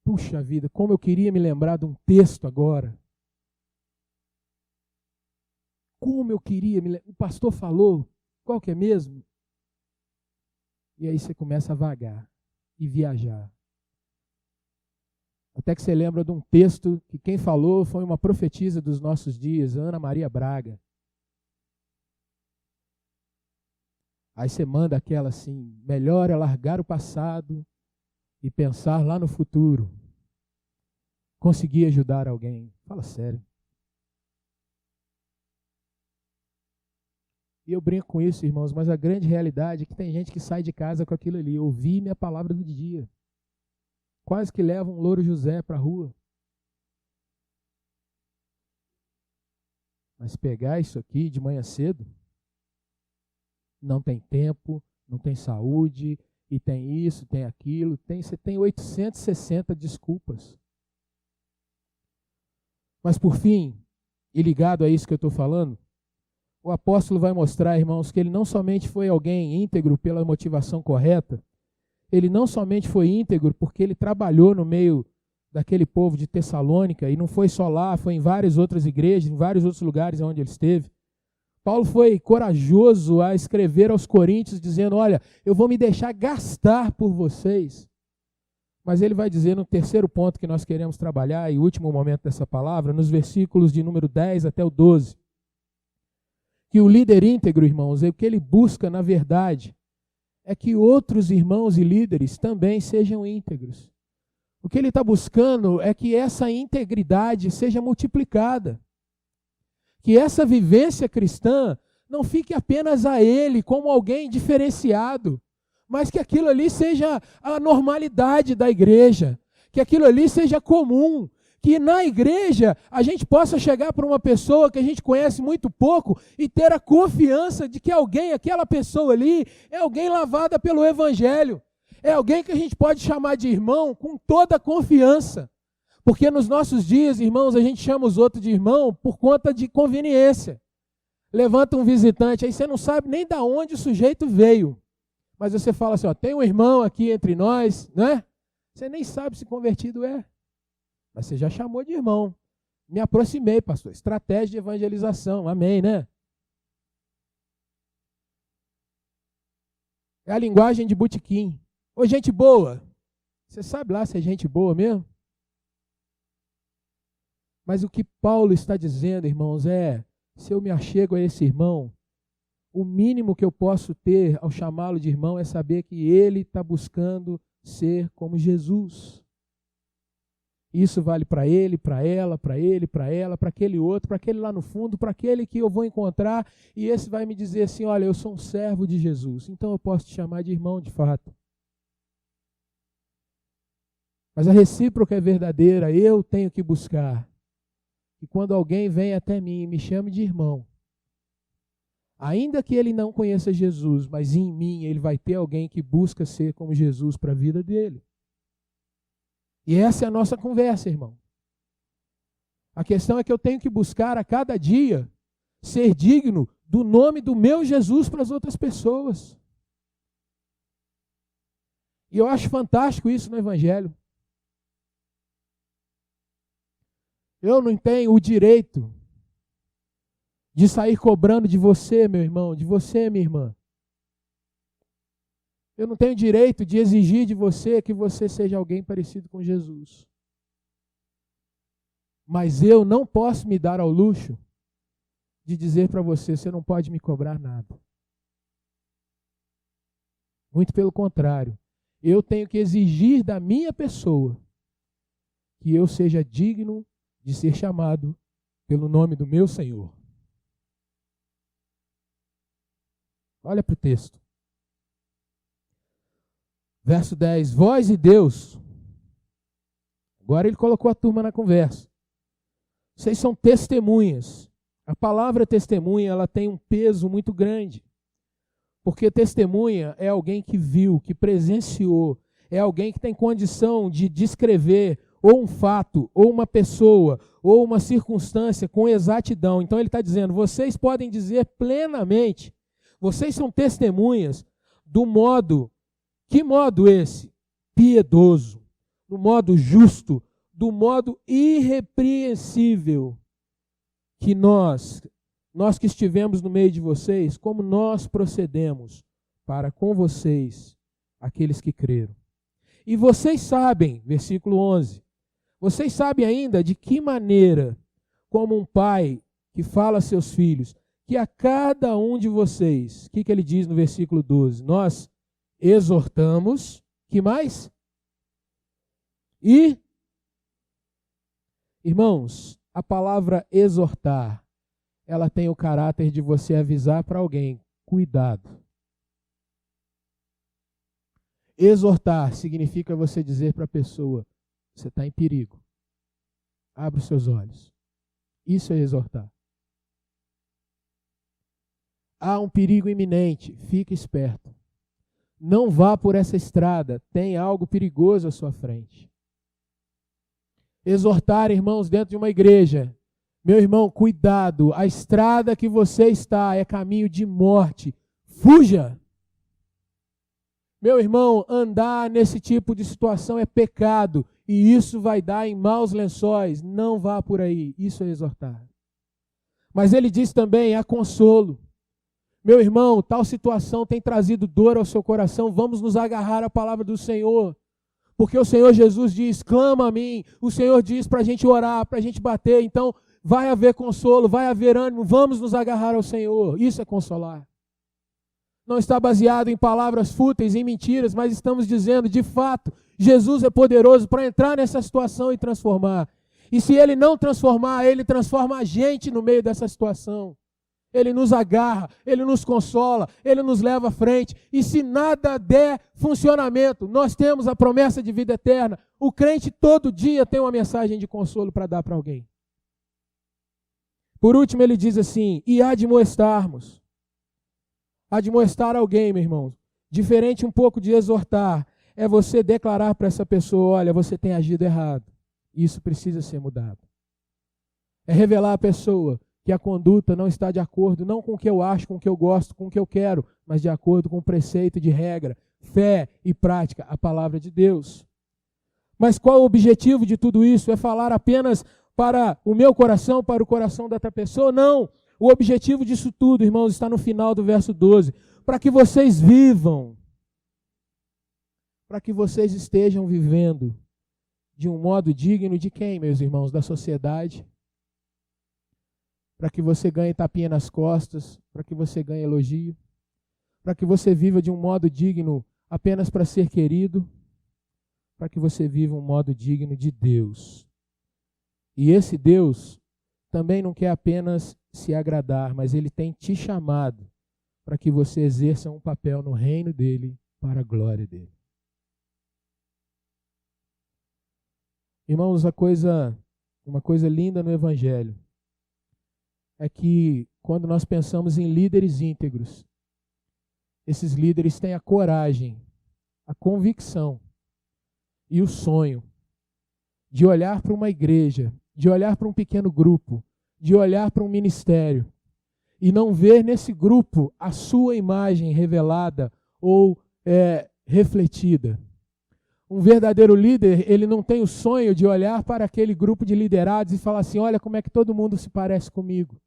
Puxa vida, como eu queria me lembrar de um texto agora. Como eu queria me lembrar. O pastor falou, qual que é mesmo? E aí você começa a vagar e viajar. Até que você lembra de um texto que quem falou foi uma profetisa dos nossos dias, Ana Maria Braga. Aí você manda aquela assim, melhor é largar o passado e pensar lá no futuro. Conseguir ajudar alguém. Fala sério. E eu brinco com isso, irmãos, mas a grande realidade é que tem gente que sai de casa com aquilo ali. Ouvi minha palavra do dia. Quase que leva um louro José para a rua. Mas pegar isso aqui de manhã cedo, não tem tempo, não tem saúde, e tem isso, tem aquilo, você tem 860 desculpas. Mas por fim, e ligado a isso que eu estou falando, o apóstolo vai mostrar, irmãos, que ele não somente foi alguém íntegro pela motivação correta, ele não somente foi íntegro porque ele trabalhou no meio daquele povo de Tessalônica, e não foi só lá, foi em várias outras igrejas, em vários outros lugares onde ele esteve. Paulo foi corajoso a escrever aos Coríntios, dizendo, olha, eu vou me deixar gastar por vocês. Mas ele vai dizer no terceiro ponto que nós queremos trabalhar, e último momento dessa palavra, nos versículos de número 10 até o 12, que o líder íntegro, irmãos, o que ele busca, na verdade, é que outros irmãos e líderes também sejam íntegros. O que ele está buscando é que essa integridade seja multiplicada. Que essa vivência cristã não fique apenas a ele como alguém diferenciado, mas que aquilo ali seja a normalidade da igreja, que aquilo ali seja comum, que na igreja a gente possa chegar para uma pessoa que a gente conhece muito pouco e ter a confiança de que alguém, aquela pessoa ali, é alguém lavada pelo evangelho, é alguém que a gente pode chamar de irmão com toda a confiança. Porque nos nossos dias, irmãos, a gente chama os outros de irmão por conta de conveniência. Levanta um visitante, aí você não sabe nem de onde o sujeito veio. Mas você fala assim, ó, tem um irmão aqui entre nós, né? Você nem sabe se convertido é. Mas você já chamou de irmão. Me aproximei, pastor. Estratégia de evangelização, amém, né? É a linguagem de botequim. Ô, gente boa. Você sabe lá se é gente boa mesmo? Mas o que Paulo está dizendo, irmãos, é, se eu me achego a esse irmão, o mínimo que eu posso ter ao chamá-lo de irmão é saber que ele está buscando ser como Jesus. Isso vale para ele, para ela, para ele, para ela, para aquele outro, para aquele lá no fundo, para aquele que eu vou encontrar, e esse vai me dizer assim, olha, eu sou um servo de Jesus, então eu posso te chamar de irmão de fato. Mas a recíproca é verdadeira, eu tenho que buscar. E quando alguém vem até mim e me chama de irmão, ainda que ele não conheça Jesus, mas em mim ele vai ter alguém que busca ser como Jesus para a vida dele. E essa é a nossa conversa, irmão. A questão é que eu tenho que buscar a cada dia ser digno do nome do meu Jesus para as outras pessoas. E eu acho fantástico isso no Evangelho. Eu não tenho o direito de sair cobrando de você, meu irmão, de você, minha irmã. Eu não tenho direito de exigir de você que você seja alguém parecido com Jesus. Mas eu não posso me dar ao luxo de dizer para você, você não pode me cobrar nada. Muito pelo contrário, eu tenho que exigir da minha pessoa que eu seja digno de ser chamado pelo nome do meu Senhor. Olha para o texto. Verso 10. Vós e Deus. Agora ele colocou a turma na conversa. Vocês são testemunhas. A palavra testemunha, ela tem um peso muito grande. Porque testemunha é alguém que viu, que presenciou, é alguém que tem condição de descrever ou um fato, ou uma pessoa, ou uma circunstância com exatidão. Então ele está dizendo, vocês podem dizer plenamente, vocês são testemunhas do modo, que modo esse? Piedoso, do modo justo, do modo irrepreensível, que nós que estivemos no meio de vocês, como nós procedemos para com vocês, aqueles que creram. E vocês sabem, versículo 11, vocês sabem ainda de que maneira, como um pai que fala a seus filhos, que a cada um de vocês, o que ele diz no versículo 12? Nós exortamos, que mais? E, irmãos, a palavra exortar, ela tem o caráter de você avisar para alguém, cuidado. Exortar significa você dizer para a pessoa, você está em perigo. Abre os seus olhos. Isso é exortar. Há um perigo iminente, fique esperto. Não vá por essa estrada, tem algo perigoso à sua frente. Exortar, irmãos, dentro de uma igreja. Meu irmão, cuidado, a estrada que você está é caminho de morte. Fuja! Meu irmão, andar nesse tipo de situação é pecado e isso vai dar em maus lençóis. Não vá por aí, isso é exortar. Mas ele diz também, há consolo. Meu irmão, tal situação tem trazido dor ao seu coração, vamos nos agarrar à palavra do Senhor. Porque o Senhor Jesus diz, clama a mim. O Senhor diz para a gente orar, para a gente bater. Então, vai haver consolo, vai haver ânimo, vamos nos agarrar ao Senhor. Isso é consolar. Não está baseado em palavras fúteis, em mentiras, mas estamos dizendo, de fato, Jesus é poderoso para entrar nessa situação e transformar. E se Ele não transformar, Ele transforma a gente no meio dessa situação. Ele nos agarra, Ele nos consola, Ele nos leva à frente. E se nada der funcionamento, nós temos a promessa de vida eterna. O crente todo dia tem uma mensagem de consolo para dar para alguém. Por último, ele diz assim, e admoestarmos. Admoestar alguém, meu irmão, diferente um pouco de exortar, é você declarar para essa pessoa, olha, você tem agido errado. Isso precisa ser mudado. É revelar à pessoa que a conduta não está de acordo, não com o que eu acho, com o que eu gosto, com o que eu quero, mas de acordo com o preceito de regra, fé e prática, a palavra de Deus. Mas qual o objetivo de tudo isso? É falar apenas para o meu coração, para o coração da outra pessoa? Não. O objetivo disso tudo, irmãos, está no final do verso 12. Para que vocês vivam, para que vocês estejam vivendo de um modo digno de quem, meus irmãos? Da sociedade. Para que você ganhe tapinha nas costas, para que você ganhe elogio, para que você viva de um modo digno apenas para ser querido, para que você viva um modo digno de Deus. E esse Deus também não quer apenas se agradar, mas Ele tem te chamado para que você exerça um papel no reino dEle, para a glória dEle. Irmãos, uma coisa linda no Evangelho é que quando nós pensamos em líderes íntegros, esses líderes têm a coragem, a convicção e o sonho de olhar para uma igreja, de olhar para um pequeno grupo, de olhar para um ministério e não ver nesse grupo a sua imagem revelada ou refletida. Um verdadeiro líder, ele não tem o sonho de olhar para aquele grupo de liderados e falar assim, olha como é que todo mundo se parece comigo.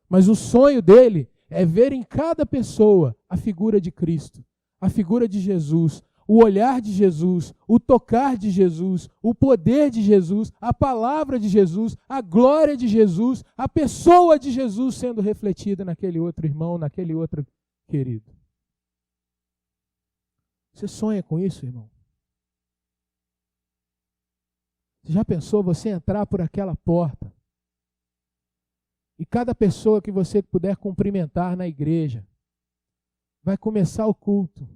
Mas o sonho dele é ver em cada pessoa a figura de Cristo, a figura de Jesus, o olhar de Jesus, o tocar de Jesus, o poder de Jesus, a palavra de Jesus, a glória de Jesus, a pessoa de Jesus sendo refletida naquele outro irmão, naquele outro querido. Você sonha com isso, irmão? Você já pensou você entrar por aquela porta e cada pessoa que você puder cumprimentar na igreja vai começar o culto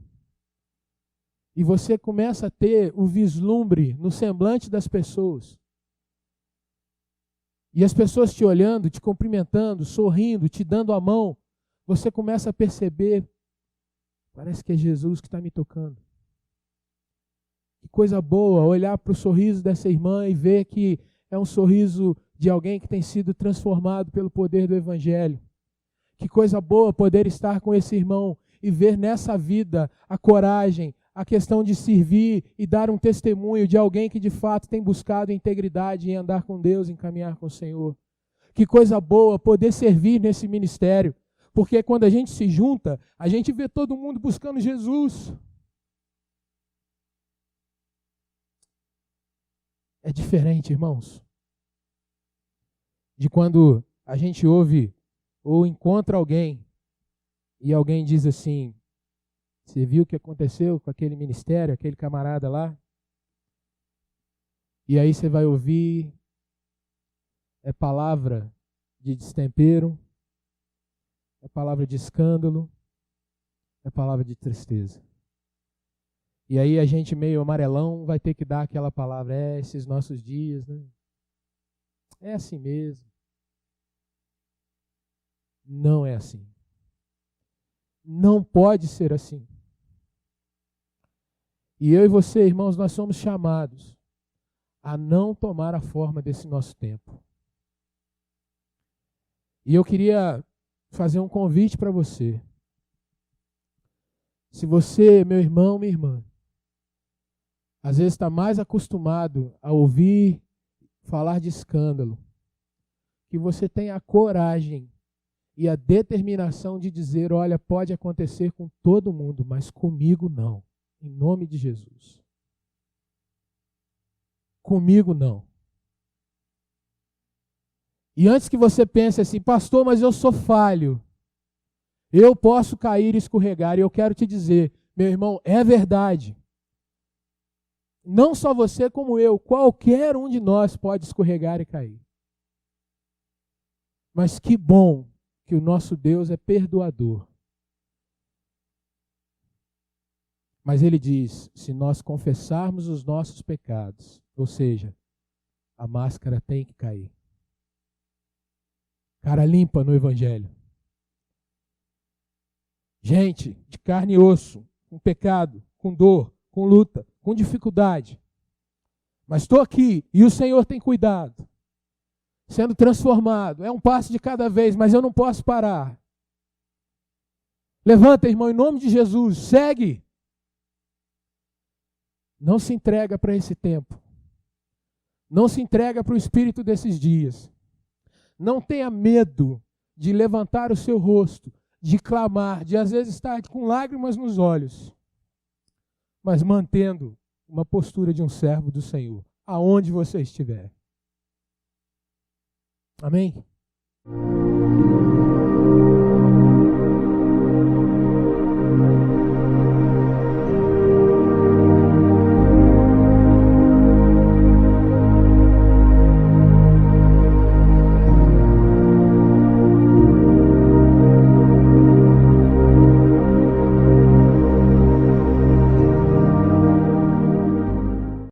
e você começa a ter o vislumbre no semblante das pessoas e as pessoas te olhando, te cumprimentando, sorrindo, te dando a mão, você começa a perceber, parece que é Jesus que está me tocando. Que coisa boa olhar para o sorriso dessa irmã e ver que é um sorriso de alguém que tem sido transformado pelo poder do Evangelho. Que coisa boa poder estar com esse irmão e ver nessa vida a coragem, a questão de servir e dar um testemunho de alguém que de fato tem buscado integridade em andar com Deus, em caminhar com o Senhor. Que coisa boa poder servir nesse ministério, porque quando a gente se junta, a gente vê todo mundo buscando Jesus. É diferente, irmãos, de quando a gente ouve ou encontra alguém e alguém diz assim, você viu o que aconteceu com aquele ministério, aquele camarada lá? E aí você vai ouvir, é palavra de destempero, é palavra de escândalo, é palavra de tristeza. E aí a gente meio amarelão vai ter que dar aquela palavra, esses nossos dias, né? É assim mesmo. Não é assim. Não pode ser assim. E eu e você, irmãos, nós somos chamados a não tomar a forma desse nosso tempo. E eu queria fazer um convite para você. Se você, meu irmão, minha irmã, às vezes está mais acostumado a ouvir falar de escândalo, que você tenha a coragem e a determinação de dizer, olha, pode acontecer com todo mundo, mas comigo não, em nome de Jesus. Comigo não. E antes que você pense assim, pastor, mas eu sou falho, eu posso cair e escorregar, e eu quero te dizer, meu irmão, é verdade. Não só você como eu, qualquer um de nós pode escorregar e cair. Mas que bom que o nosso Deus é perdoador. Mas ele diz, se nós confessarmos os nossos pecados, ou seja, a máscara tem que cair. Cara limpa no Evangelho. Gente de carne e osso, com pecado, com dor, com luta, com dificuldade. Mas estou aqui e o Senhor tem cuidado. Sendo transformado. É um passo de cada vez, mas eu não posso parar. Levanta, irmão, em nome de Jesus. Segue. Não se entrega para esse tempo. Não se entrega para o espírito desses dias. Não tenha medo de levantar o seu rosto, de clamar, de às vezes estar com lágrimas nos olhos, mas mantendo uma postura de um servo do Senhor, aonde você estiver. Amém?